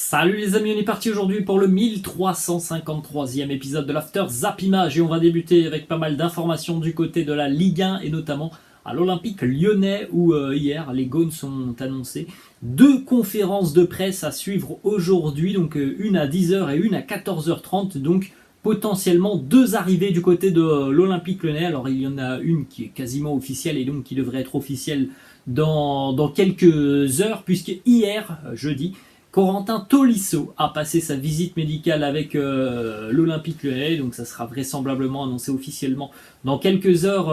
Salut les amis, on est parti aujourd'hui pour le 1353e épisode de l'After Zap Image et on va débuter avec pas mal d'informations du côté de la Ligue 1 et notamment à l'Olympique Lyonnais où hier les Gaunes ont annoncé deux conférences de presse à suivre aujourd'hui, donc une à 10h et une à 14h30, donc potentiellement deux arrivées du côté de l'Olympique Lyonnais. Alors il y en a une qui est quasiment officielle et donc qui devrait être officielle dans quelques heures, puisque hier, jeudi, Corentin Tolisso a passé sa visite médicale avec l'Olympique Lyonnais, donc ça sera vraisemblablement annoncé officiellement dans quelques heures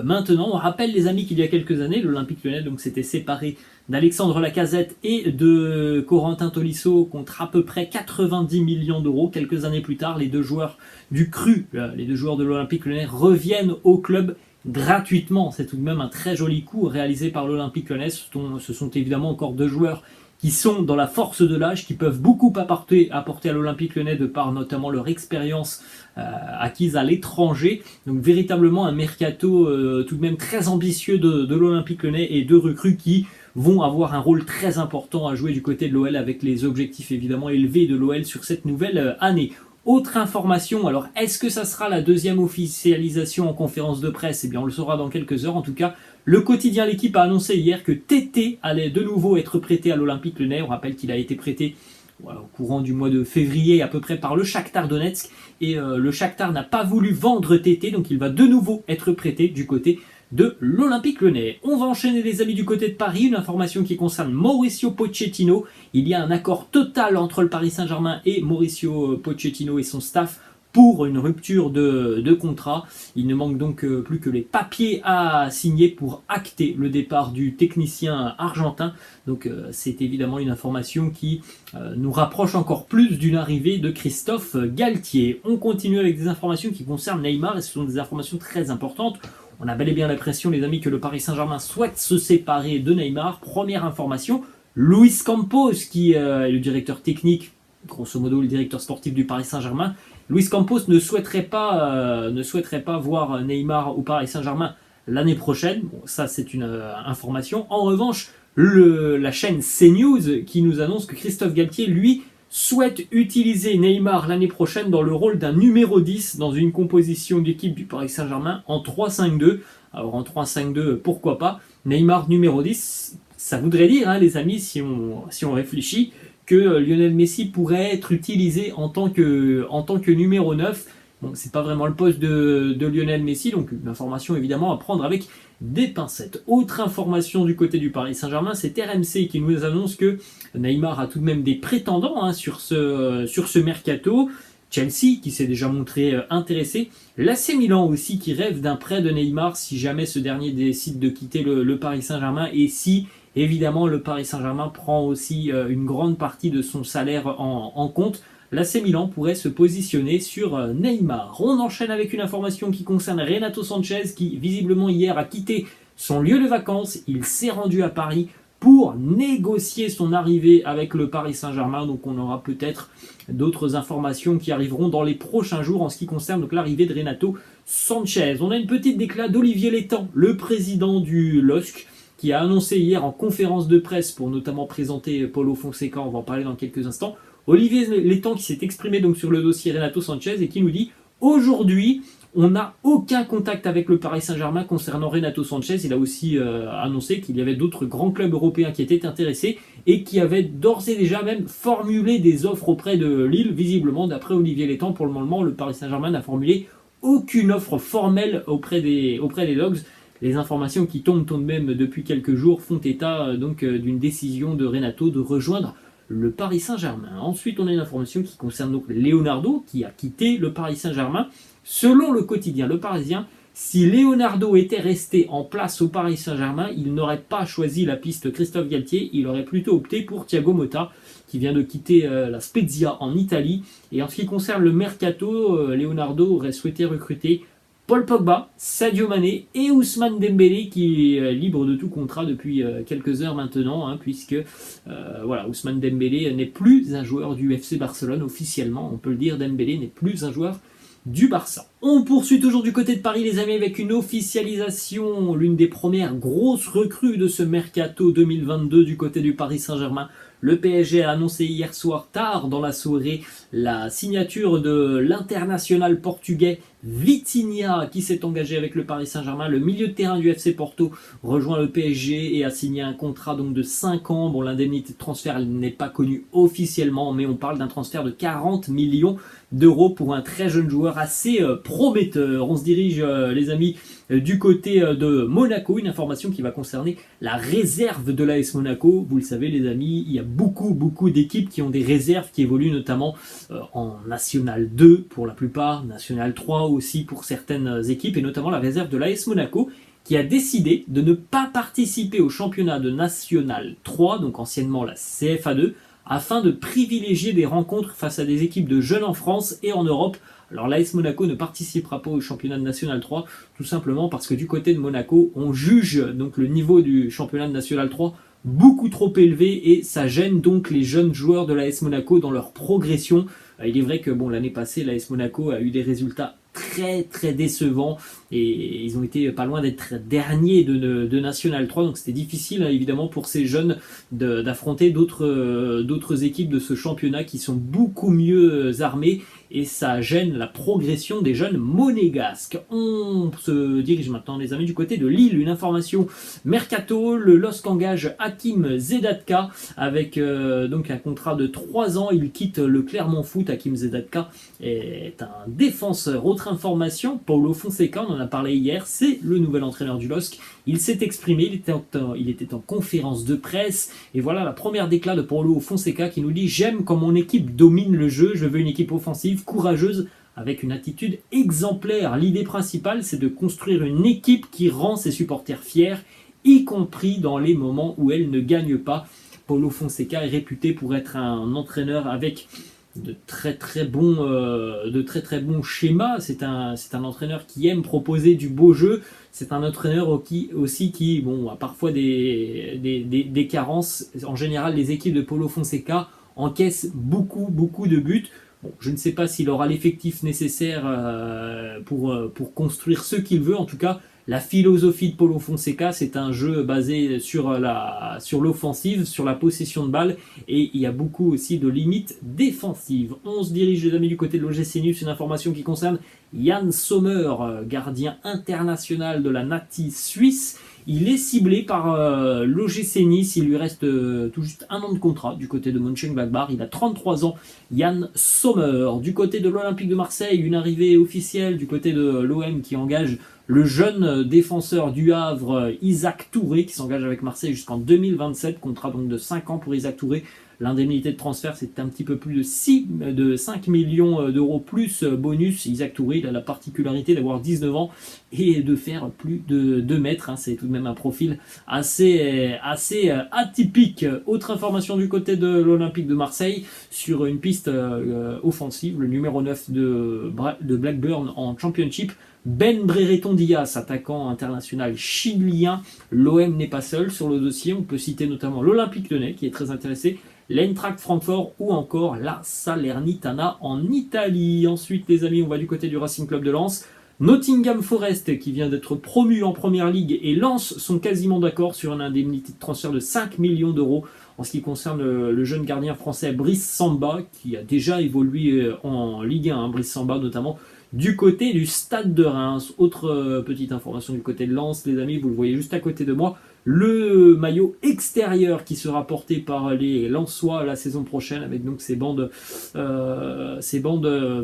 maintenant. On rappelle les amis qu'il y a quelques années, l'Olympique Lyonnais donc s'était séparé d'Alexandre Lacazette et de Corentin Tolisso contre à peu près 90 millions d'euros. Quelques années plus tard, les deux joueurs du CRU, les deux joueurs de l'Olympique Lyonnais reviennent au club gratuitement. C'est tout de même un très joli coup réalisé par l'Olympique Lyonnais. Ce sont évidemment encore deux joueurs qui sont dans la force de l'âge, qui peuvent beaucoup apporter à l'Olympique Lyonnais de par notamment leur expérience acquise à l'étranger. Donc véritablement un mercato tout de même très ambitieux de l'Olympique Lyonnais et deux recrues qui vont avoir un rôle très important à jouer du côté de l'OL avec les objectifs évidemment élevés de l'OL sur cette nouvelle année. Autre information, alors est-ce que ça sera la deuxième officialisation en conférence de presse? Eh bien on le saura dans quelques heures. En tout cas, le quotidien L'Équipe a annoncé hier que Tété allait de nouveau être prêté à l'Olympique Lyonnais. On rappelle qu'il a été prêté au courant du mois de février à peu près par le Shakhtar Donetsk. Et le Shakhtar n'a pas voulu vendre Tété, donc il va de nouveau être prêté du côté de l'Olympique Lyonnais. On va enchaîner les amis du côté de Paris, une information qui concerne Mauricio Pochettino. Il y a un accord total entre le Paris Saint-Germain et Mauricio Pochettino et son staff pour une rupture de contrat. Il ne manque donc plus que les papiers à signer pour acter le départ du technicien argentin. Donc c'est évidemment une information qui nous rapproche encore plus d'une arrivée de Christophe Galtier. On continue avec des informations qui concernent Neymar et ce sont des informations très importantes. On a bel et bien l'impression, les amis, que le Paris Saint-Germain souhaite se séparer de Neymar. Première information, Luis Campos, qui est le directeur technique, grosso modo le directeur sportif du Paris Saint-Germain. Luis Campos ne souhaiterait pas voir Neymar au Paris Saint-Germain l'année prochaine. Bon, ça, c'est une information. En revanche, la chaîne CNews qui nous annonce que Christophe Galtier, lui, souhaite utiliser Neymar l'année prochaine dans le rôle d'un numéro 10 dans une composition d'équipe du Paris Saint-Germain en 3-5-2. Alors en 3-5-2, pourquoi pas. Neymar numéro 10, ça voudrait dire, les amis, si on réfléchit, que Lionel Messi pourrait être utilisé en tant que numéro 9. Bon, c'est pas vraiment le poste de Lionel Messi, donc une information évidemment à prendre avec des pincettes. Autre information du côté du Paris Saint-Germain, c'est RMC qui nous annonce que Neymar a tout de même des prétendants sur ce mercato. Chelsea qui s'est déjà montré intéressé. L'AC Milan aussi qui rêve d'un prêt de Neymar si jamais ce dernier décide de quitter le Paris Saint-Germain et si évidemment le Paris Saint-Germain prend aussi une grande partie de son salaire en compte. L'AC Milan pourrait se positionner sur Neymar. On enchaîne avec une information qui concerne Renato Sanchez qui visiblement hier a quitté son lieu de vacances. Il s'est rendu à Paris pour négocier son arrivée avec le Paris Saint-Germain. Donc on aura peut-être d'autres informations qui arriveront dans les prochains jours en ce qui concerne donc l'arrivée de Renato Sanchez. On a une petite déclat d'Olivier Létang, le président du LOSC, qui a annoncé hier en conférence de presse pour notamment présenter Paulo Fonseca, on va en parler dans quelques instants. Olivier Létang qui s'est exprimé donc sur le dossier Renato Sanchez et qui nous dit « Aujourd'hui, on n'a aucun contact avec le Paris Saint-Germain concernant Renato Sanchez. » Il a aussi annoncé qu'il y avait d'autres grands clubs européens qui étaient intéressés et qui avaient d'ores et déjà même formulé des offres auprès de Lille. Visiblement, d'après Olivier Létang, pour le moment, le Paris Saint-Germain n'a formulé aucune offre formelle auprès des Dogs. Les informations qui tombent tout de même depuis quelques jours font état donc d'une décision de Renato de rejoindre le Paris Saint-Germain. Ensuite, on a une information qui concerne donc Leonardo, qui a quitté le Paris Saint-Germain. Selon le quotidien Le Parisien, si Leonardo était resté en place au Paris Saint-Germain, il n'aurait pas choisi la piste Christophe Galtier, il aurait plutôt opté pour Thiago Motta, qui vient de quitter la Spezia en Italie. Et en ce qui concerne le mercato, Leonardo aurait souhaité recruter Paul Pogba, Sadio Mané et Ousmane Dembélé qui est libre de tout contrat depuis quelques heures maintenant, puisque Ousmane Dembélé n'est plus un joueur du FC Barcelone officiellement, on peut le dire, Dembélé n'est plus un joueur du Barça. On poursuit toujours du côté de Paris les amis avec une officialisation, l'une des premières grosses recrues de ce mercato 2022 du côté du Paris Saint-Germain. Le PSG a annoncé hier soir tard dans la soirée la signature de l'international portugais Vitinha qui s'est engagé avec le Paris Saint-Germain. Le milieu de terrain du FC Porto rejoint le PSG et a signé un contrat donc de 5 ans. Bon, l'indemnité de transfert n'est pas connue officiellement, mais on parle d'un transfert de 40 millions d'euros pour un très jeune joueur assez prometteur. On se dirige, les amis, du côté de Monaco, une information qui va concerner la réserve de l'AS Monaco. Vous le savez, les amis, il y a beaucoup d'équipes qui ont des réserves qui évoluent notamment en National 2 pour la plupart, National 3 aussi pour certaines équipes, et notamment la réserve de l'AS Monaco qui a décidé de ne pas participer au championnat de National 3, donc anciennement la CFA2, afin de privilégier des rencontres face à des équipes de jeunes en France et en Europe. Alors l'AS Monaco ne participera pas au championnat de National 3, tout simplement parce que du côté de Monaco, on juge donc le niveau du championnat de National 3 beaucoup trop élevé et ça gêne donc les jeunes joueurs de l'AS Monaco dans leur progression. Il est vrai que bon, l'année passée, l'AS Monaco a eu des résultats très décevants et ils ont été pas loin d'être derniers de National 3, donc c'était difficile évidemment pour ces jeunes d'affronter d'autres équipes de ce championnat qui sont beaucoup mieux armées et ça gêne la progression des jeunes monégasques. On se dirige maintenant, les amis, du côté de Lille. Une information mercato, le LOSC engage Hakim Zedatka avec donc un contrat de 3 ans. Il quitte le Clermont Foot. Hakim Zedatka est un défenseur. Autre information, Paulo Fonseca, on en a parlé hier, c'est le nouvel entraîneur du LOSC. Il s'est exprimé, il était en conférence de presse, et voilà la première déclat de Paulo Fonseca qui nous dit « J'aime quand mon équipe domine le jeu, je veux une équipe offensive, courageuse, avec une attitude exemplaire. L'idée principale, c'est de construire une équipe qui rend ses supporters fiers, y compris dans les moments où elle ne gagne pas. » Paulo Fonseca est réputé pour être un entraîneur avec de très bons schémas. C'est un entraîneur qui aime proposer du beau jeu. C'est un entraîneur aussi qui a parfois des carences. En général, les équipes de Paulo Fonseca encaissent beaucoup de buts. Bon, je ne sais pas s'il aura l'effectif nécessaire pour construire ce qu'il veut. En tout cas, la philosophie de Paulo Fonseca, c'est un jeu basé sur l'offensive, sur la possession de balle, et il y a beaucoup aussi de limites défensives. On se dirige, les amis, du côté de l'OGC Nice, une information qui concerne Yann Sommer, gardien international de la Nati suisse. Il est ciblé par l'OGC Nice, il lui reste tout juste 1 an de contrat du côté de Mönchengladbach. Il a 33 ans, Yann Sommer. Du côté de l'Olympique de Marseille, une arrivée officielle du côté de l'OM qui engage le jeune défenseur du Havre, Isaac Touré, qui s'engage avec Marseille jusqu'en 2027, contrat donc de 5 ans pour Isaac Touré. L'indemnité de transfert, c'est un petit peu plus de 5 millions d'euros plus bonus. Isaac Touré, il a la particularité d'avoir 19 ans et de faire plus de 2 mètres. C'est tout de même un profil assez atypique. Autre information du côté de l'Olympique de Marseille, sur une piste offensive, le numéro 9 de Blackburn en Championship, Ben Brereton Diaz, attaquant international chilien. L'OM n'est pas seul sur le dossier. On peut citer notamment l'Olympique Lyonnais qui est très intéressé, l'Eintracht Francfort ou encore la Salernitana en Italie. Ensuite, les amis, on va du côté du Racing Club de Lens. Nottingham Forest qui vient d'être promu en première ligue et Lens sont quasiment d'accord sur une indemnité de transfert de 5 millions d'euros en ce qui concerne le jeune gardien français Brice Samba qui a déjà évolué en Ligue 1, Brice Samba notamment du côté du Stade de Reims. Autre petite information du côté de Lens, les amis, vous le voyez juste à côté de moi, le maillot extérieur qui sera porté par les Lensois la saison prochaine avec donc ces bandes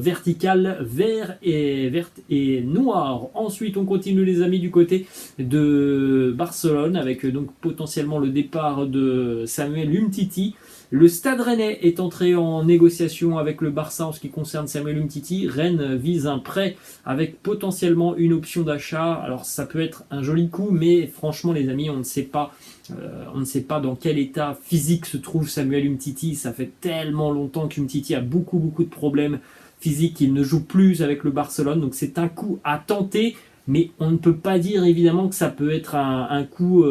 verticales vertes et noires. Ensuite, on continue, les amis, du côté de Barcelone avec donc potentiellement le départ de Samuel Umtiti. Le Stade Rennais est entré en négociation avec le Barça en ce qui concerne Samuel Umtiti. Rennes vise un prêt avec potentiellement une option d'achat. Alors ça peut être un joli coup, mais franchement, les amis, on ne sait pas dans quel état physique se trouve Samuel Umtiti. Ça fait tellement longtemps qu'Umtiti a beaucoup de problèmes physiques qu'il ne joue plus avec le Barcelone. Donc c'est un coup à tenter. Mais on ne peut pas dire évidemment que ça peut être un coup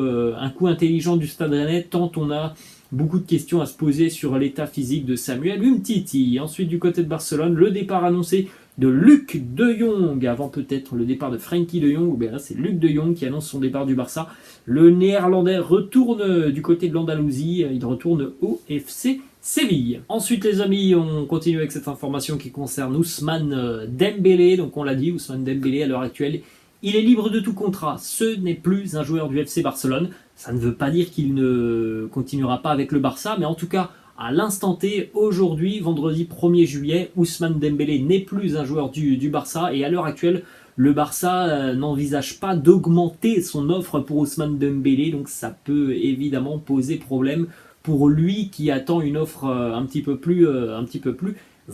intelligent du Stade Rennais tant on a beaucoup de questions à se poser sur l'état physique de Samuel Umtiti. Ensuite, du côté de Barcelone, le départ annoncé de Luc de Jong, avant peut-être le départ de Frenkie de Jong. Bien là, c'est Luc de Jong qui annonce son départ du Barça. Le Néerlandais retourne du côté de l'Andalousie, il retourne au FC Séville. Ensuite les amis, on continue avec cette information qui concerne Ousmane Dembélé. Donc on l'a dit, Ousmane Dembélé à l'heure actuelle, il est libre de tout contrat. Ce n'est plus un joueur du FC Barcelone. Ça ne veut pas dire qu'il ne continuera pas avec le Barça, mais en tout cas, à l'instant T, aujourd'hui, vendredi 1er juillet, Ousmane Dembélé n'est plus un joueur du Barça et à l'heure actuelle, le Barça n'envisage pas d'augmenter son offre pour Ousmane Dembélé, donc ça peut évidemment poser problème pour lui qui attend une offre un petit peu plus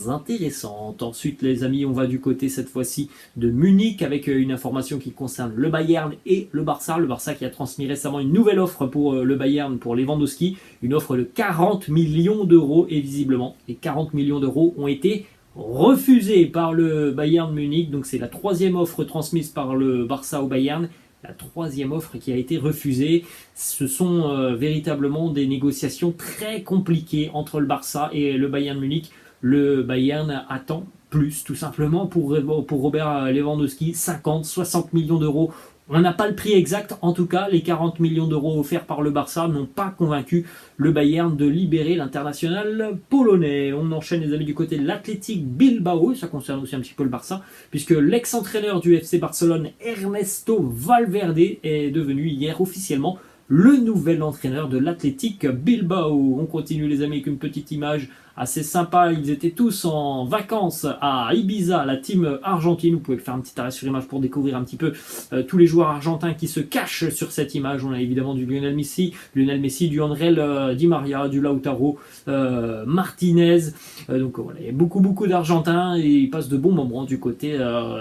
intéressante. Ensuite les amis, on va du côté cette fois-ci de Munich avec une information qui concerne le Bayern et le Barça. Le Barça qui a transmis récemment une nouvelle offre pour le Bayern, pour Lewandowski, une offre de 40 millions d'euros et visiblement les 40 millions d'euros ont été refusés par le Bayern Munich. Donc c'est la troisième offre transmise par le Barça au Bayern. La troisième offre qui a été refusée. Ce sont véritablement des négociations très compliquées entre le Barça et le Bayern Munich. Le Bayern attend plus, tout simplement, pour Robert Lewandowski, 50, 60 millions d'euros. On n'a pas le prix exact, en tout cas, les 40 millions d'euros offerts par le Barça n'ont pas convaincu le Bayern de libérer l'international polonais. On enchaîne les amis du côté de l'Athletic Bilbao, ça concerne aussi un petit peu le Barça, puisque l'ex-entraîneur du FC Barcelone, Ernesto Valverde, est devenu hier officiellement le nouvel entraîneur de l'Athletic Bilbao. On continue les amis avec une petite image assez sympa. Ils étaient tous en vacances à Ibiza, la team argentine. Vous pouvez faire un petit arrêt sur l'image pour découvrir un petit peu tous les joueurs argentins qui se cachent sur cette image. On a évidemment du Lionel Messi, du André Di Maria, du Lautaro Martinez. Donc voilà, il y a beaucoup d'Argentins et ils passent de bons moments du côté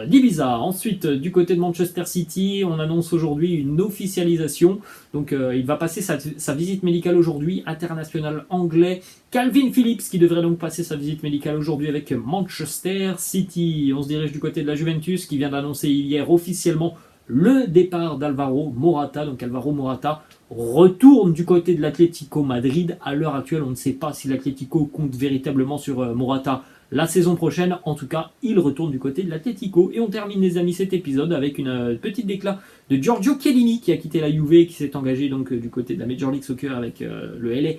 d'Ibiza. Ensuite, du côté de Manchester City, on annonce aujourd'hui une officialisation. Donc il va passer sa visite médicale aujourd'hui, international anglais. Calvin Phillips qui devrait donc passer sa visite médicale aujourd'hui avec Manchester City. On se dirige du côté de la Juventus qui vient d'annoncer hier officiellement le départ d'Alvaro Morata. Donc Alvaro Morata retourne du côté de l'Atlético Madrid. À l'heure actuelle, on ne sait pas si l'Atlético compte véritablement sur Morata la saison prochaine. En tout cas, il retourne du côté de l'Atlético. Et on termine les amis cet épisode avec une petite déclat de Giorgio Chiellini qui a quitté la Juve et qui s'est engagé donc du côté de la Major League Soccer avec le LA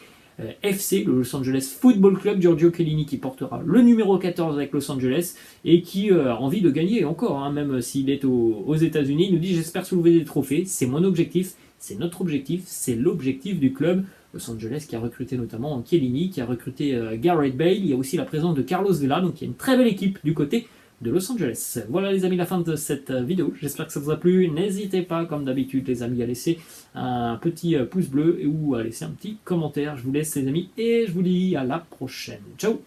FC, le Los Angeles Football Club. Giorgio Chiellini qui portera le numéro 14 avec Los Angeles et qui a envie de gagner encore, hein, même s'il est aux États-Unis. Il nous dit: j'espère soulever des trophées, c'est mon objectif, c'est notre objectif, c'est l'objectif du club. Los Angeles qui a recruté notamment Chiellini, qui a recruté Gareth Bale. Il y a aussi la présence de Carlos Vela, donc il y a une très belle équipe du côté de Los Angeles. Voilà les amis, la fin de cette vidéo. J'espère que ça vous a plu. N'hésitez pas, comme d'habitude les amis, à laisser un petit pouce bleu ou à laisser un petit commentaire. Je vous laisse les amis et je vous dis à la prochaine. Ciao.